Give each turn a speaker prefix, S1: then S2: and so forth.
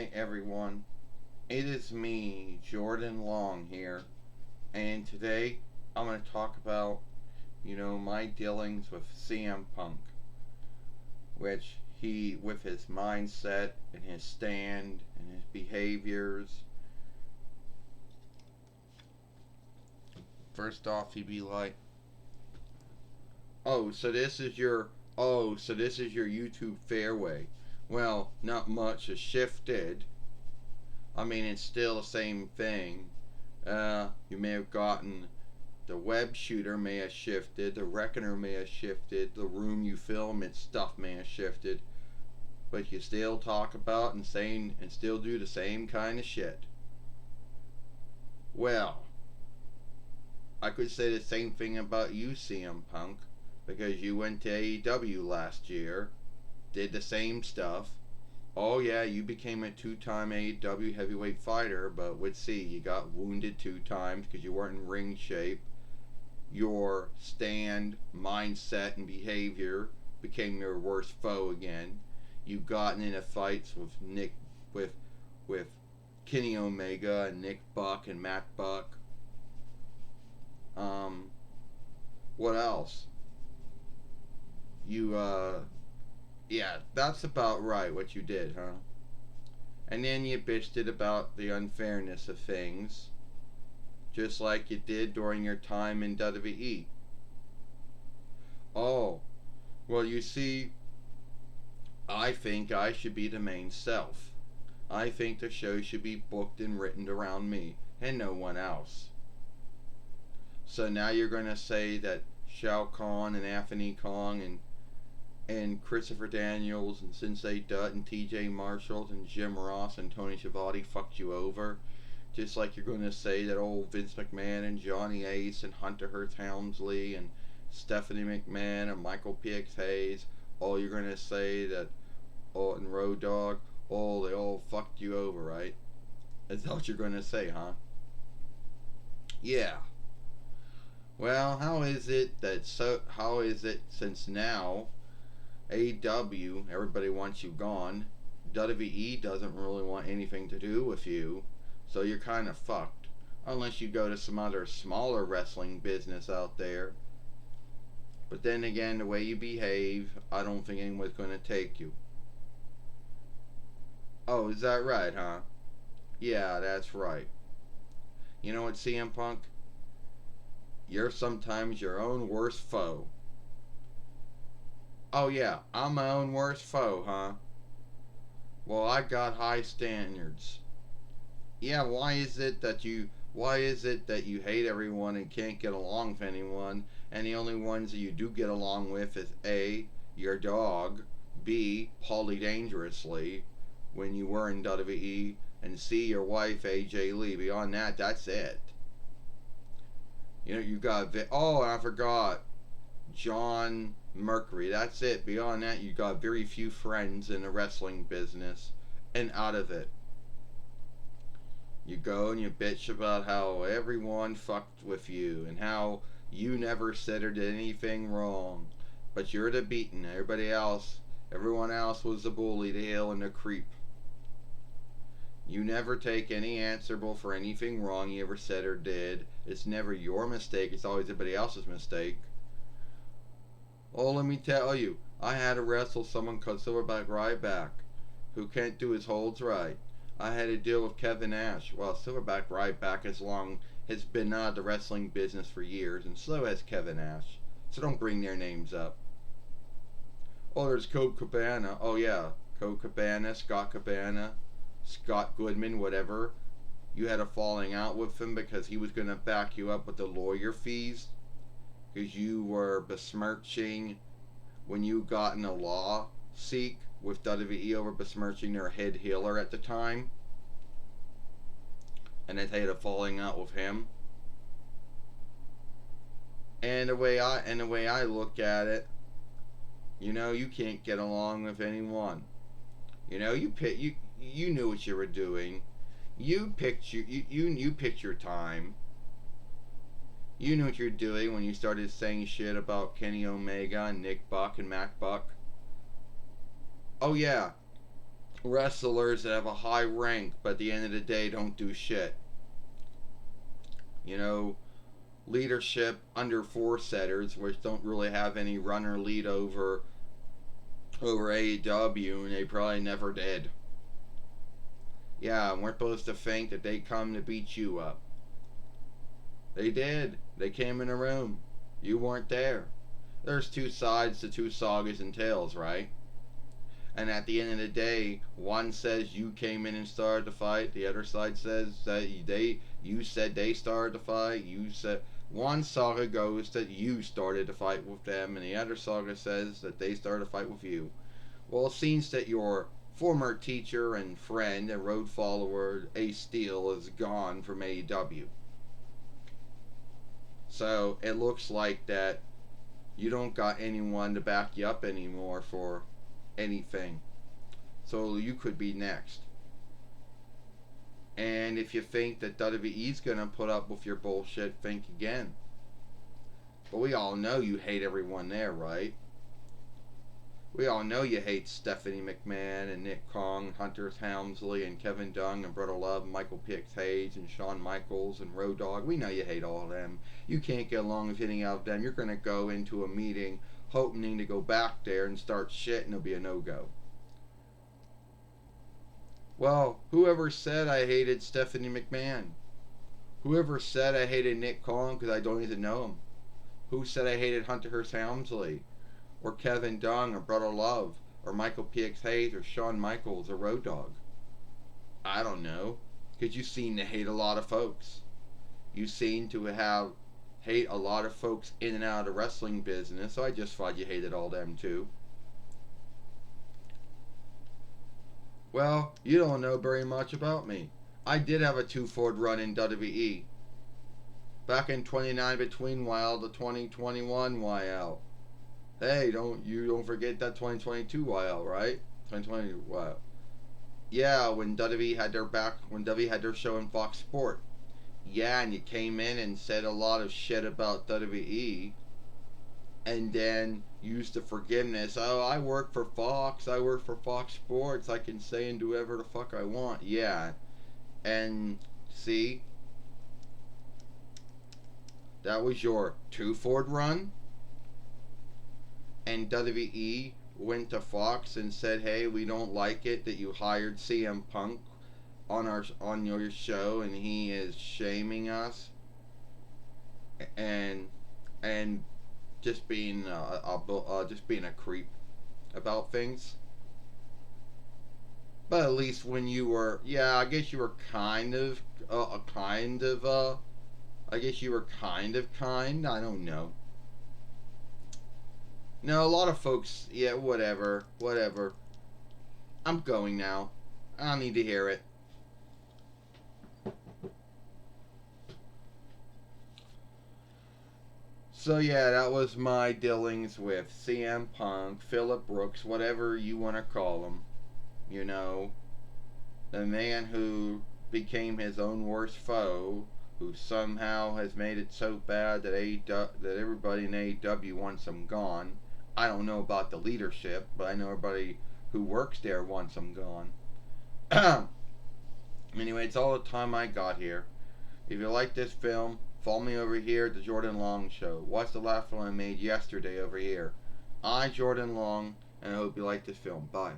S1: Hi everyone, it is me, Jordan Long here, and today I'm going to talk about, my dealings with CM Punk, which with his mindset and his stand and his behaviors. First off, he'd be like, "Oh, so this is your YouTube fairway." Well, not much has shifted. I mean, it's still the same thing. You may have gotten the web shooter may have shifted, the reckoner may have shifted, the room you film it stuff may have shifted, but you still talk about and still do the same kind of shit. Well, I could say the same thing about you, CM Punk, because you went to AEW last year, did the same stuff. Oh yeah, you became a two-time AEW heavyweight fighter, but let's see, you got wounded 2 times because you weren't in ring shape. Your stand, mindset, and behavior became your worst foe again. You've gotten into fights with with Kenny Omega and Nick Buck and Matt Buck. Um, what else? You yeah, that's about right. What you did, huh? And then you bitched it about the unfairness of things, just like you did during your time in WWE. Oh, well, you see, I think I should be the main self. I think the show should be booked and written around me and no one else. So now you're going to say that Shao Kahn and Anthony Kong and Christopher Daniels and Sensei Dutt and TJ Marshall and Jim Ross and Tony Schiavone fucked you over. Just like you're going to say that old Vince McMahon and Johnny Ace and Hunter Hearst Helmsley and Stephanie McMahon and Michael P.X. Hayes, all you're going to say that, oh, and Road Dogg, oh, they all fucked you over, right? Is that what you're going to say, huh? Yeah. Well, how is it since now AEW, everybody wants you gone, WWE doesn't really want anything to do with you, so you're kind of fucked. Unless you go to some other smaller wrestling business out there. But then again, the way you behave, I don't think anyone's going to take you. Oh, is that right, huh? Yeah, that's right. You know what, CM Punk? You're sometimes your own worst foe. Oh, yeah, I'm my own worst foe, huh? Well, I got high standards. Yeah, why is it that you hate everyone and can't get along with anyone, and the only ones that you do get along with is A, your dog, B, Paulie Dangerously when you were in WWE, and C, your wife AJ Lee. Beyond that, that's it. You got oh, I forgot, John Mercury. That's it. Beyond that, you got very few friends in the wrestling business and out of it. You go and you bitch about how everyone fucked with you and how you never said or did anything wrong. But you're the beaten. Everyone else was the bully, the heel, and the creep. You never take any answerable for anything wrong you ever said or did. It's never your mistake, it's always everybody else's mistake. Oh, let me tell you, I had to wrestle someone called Silverback Ryback, who can't do his holds right. I had to deal with Kevin Nash. Well, Silverback Ryback has been out of the wrestling business for years, and so has Kevin Nash. So don't bring their names up. Oh, there's Colt Cabana. Oh yeah, Colt Cabana, Scott Goodman, whatever. You had a falling out with him because he was going to back you up with the lawyer fees because you were besmirching when you got in a law seek with WWE over besmirching their head healer at the time, and they had a falling out with him. And the way I look at it, you can't get along with anyone. You knew what you were doing. You picked your time. You knew what you're doing when you started saying shit about Kenny Omega and Nick Buck and Mac Buck. Oh yeah, wrestlers that have a high rank, but at the end of the day don't do shit. You know, leadership under four setters, which don't really have any runner lead over AEW, and they probably never did. Yeah, we're supposed to think that they come to beat you up. They did. They came in a room. You weren't there. There's two sides to two sagas and tales, right? And at the end of the day, one says you came in and started the fight. The other side says that you said they started the fight. You said one saga goes that you started the fight with them, and the other saga says that they started a fight with you. Well, it seems that your former teacher and friend and road follower Ace Steel is gone from AEW. So it looks like that you don't got anyone to back you up anymore for anything. So you could be next. And if you think that WWE's gonna put up with your bullshit, think again. But we all know you hate everyone there, right? We all know you hate Stephanie McMahon and Nick Kong, Hunter Helmsley and Kevin Dunn and Brother Love, Michael P.X. Hayes and Shawn Michaels and Road Dogg. We know you hate all of them. You can't get along with any of them. You're going to go into a meeting hoping to go back there and start shit and it'll be a no-go. Well, whoever said I hated Stephanie McMahon? Whoever said I hated Nick Kong because I don't even know him? Who said I hated Hunter Hearst Helmsley? Or Kevin Dunn, or Brother Love, or Michael P.X. Hayes, or Shawn Michaels, or Road Dogg? I don't know. Because you seem to hate a lot of folks. You seem to hate a lot of folks in and out of the wrestling business, so I just thought you hated all them too. Well, you don't know very much about me. I did have a 2-Ford run in WWE. Back in 29 between while the 2021 YL. Hey, don't forget that 2022 YL, right? 2020 YL. Yeah, when WWE had their show in Fox Sport. Yeah, and you came in and said a lot of shit about WWE, and then used the forgiveness. Oh, I work for Fox. I work for Fox Sports. I can say and do whatever the fuck I want. Yeah, and see, that was your 2-Ford run. And WWE went to Fox and said, "Hey, we don't like it that you hired CM Punk on your show, and he is shaming us and just being just being a creep about things." But at least when you were, yeah, I guess you were I guess you were kind of kind. I don't know. No, a lot of folks, yeah, whatever. I'm going now. I don't need to hear it. So yeah, that was my dealings with CM Punk, Phillip Brooks, whatever you want to call him. You know, the man who became his own worst foe, who somehow has made it so bad that everybody in AEW wants him gone. I don't know about the leadership, but I know everybody who works there wants him gone. Anyway, it's all the time I got here. If you like this film, follow me over here at the Jordan Long Show. Watch the last one I made yesterday over here. I, Jordan Long, and I hope you like this film. Bye.